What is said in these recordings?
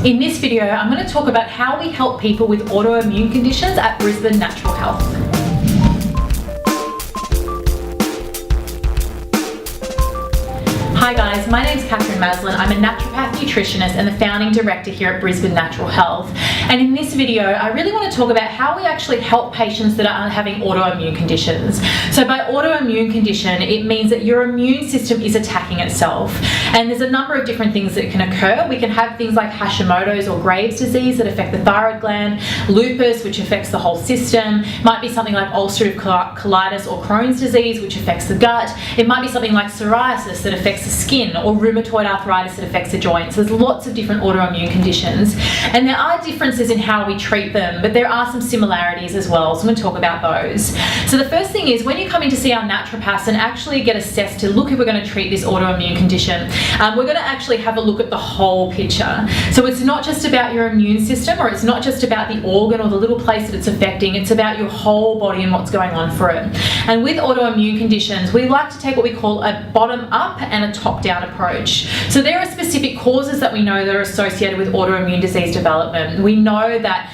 In this video, I'm going to talk about how we help people with autoimmune conditions at Brisbane Natural Health. Hi guys, my name's Catherine Maslin. I'm a naturopath nutritionist and the founding director here at Brisbane Natural Health. And in this video, I really want to talk about how we actually help patients that are having autoimmune conditions. So by autoimmune condition, it means that your immune system is attacking itself. And there's a number of different things that can occur. We can have things like Hashimoto's or Graves' disease that affect the thyroid gland, Lupus, which affects the whole system. It might be something like ulcerative colitis or Crohn's disease, which affects the gut. It might be something like psoriasis that affects the skin, or rheumatoid arthritis that affects the joints. There's lots of different autoimmune conditions, and there are differences in how we treat them, but there are some similarities as well, so I'm going to talk about those. So the first thing is, when you come in to see our naturopaths and actually get assessed to look if we're going to treat this autoimmune condition, we're going to actually have a look at the whole picture. So it's not just about your immune system, or it's not just about the organ or the little place that it's affecting, it's about your whole body and what's going on for it. And with autoimmune conditions, we like to take what we call a bottom-up and a top-down approach. So there are specific causes that we know that are associated with autoimmune disease development. We know that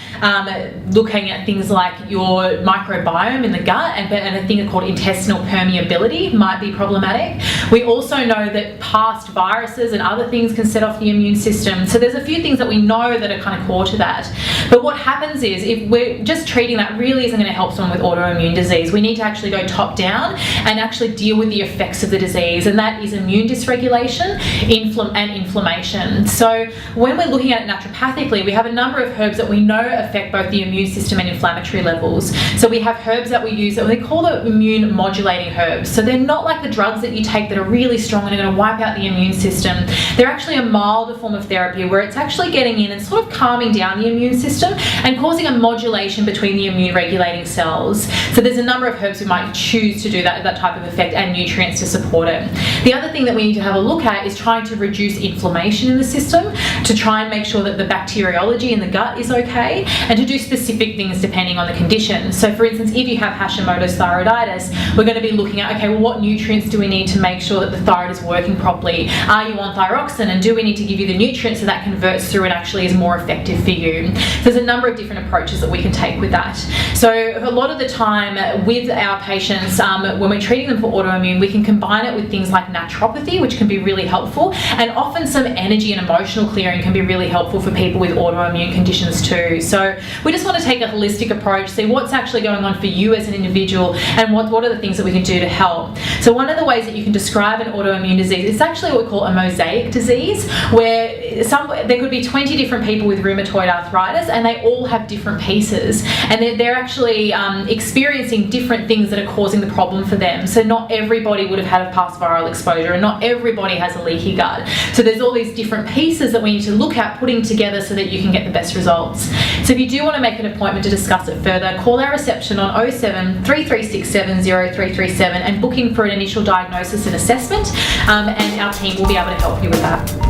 looking at things like your microbiome in the gut and a thing called intestinal permeability might be problematic. We also know that past viruses and other things can set off the immune system. So there's a few things that we know that are kind of core to that. But what happens is, if we're just treating that, really isn't going to help someone with autoimmune disease. We need to actually go top down and actually deal with the effects of the disease, and that is immune dysregulation and inflammation. So when we're looking at it naturopathically, we have a number of herbs that we know affect both the immune system and inflammatory levels. So we have herbs that we use that we call the immune modulating herbs. So they're not like the drugs that you take that are really strong and are going to wipe out the immune system. They're actually a milder form of therapy where it's actually getting in and sort of calming down the immune system and causing a modulation between the immune regulating cells. So there's a number of herbs we might choose to do that type of effect, and nutrients to support it. The other thing that we need to have a look at is trying to reduce inflammation in the system, to try and make sure that the bacteriology in the gut is okay, and to do specific things depending on the condition. So for instance, if you have Hashimoto's thyroiditis, we're going to be looking at, okay, well, what nutrients do we need to make sure that the thyroid is working properly? Are you on thyroxine, and do we need to give you the nutrients so that converts through and actually is more effective for you? So there's a number of different approaches that we can take with that. So a lot of the time with our patients, when we're treating them for autoimmune, we can combine it with things like naturopathy, which can be really helpful, and often some energy and emotional clearing can be really helpful for people with autoimmune conditions too. So we just want to take a holistic approach, see what's actually going on for you as an individual, and what are the things that we can do to help. So one of the ways that you can describe an autoimmune disease is actually what we call a mosaic disease, where there could be 20 different people with rheumatoid arthritis, and they all have different pieces, and they're actually experiencing different things that are causing the problem for them. So not everybody would have had a past viral exposure, and not everybody has a leaky gut. So there's all these different pieces that we need to look at putting together so that you can get the best results. So if you do want to make an appointment to discuss it further, call our reception on 07 3367 0337 and book in for an initial diagnosis and assessment, and our team will be able to help you with that.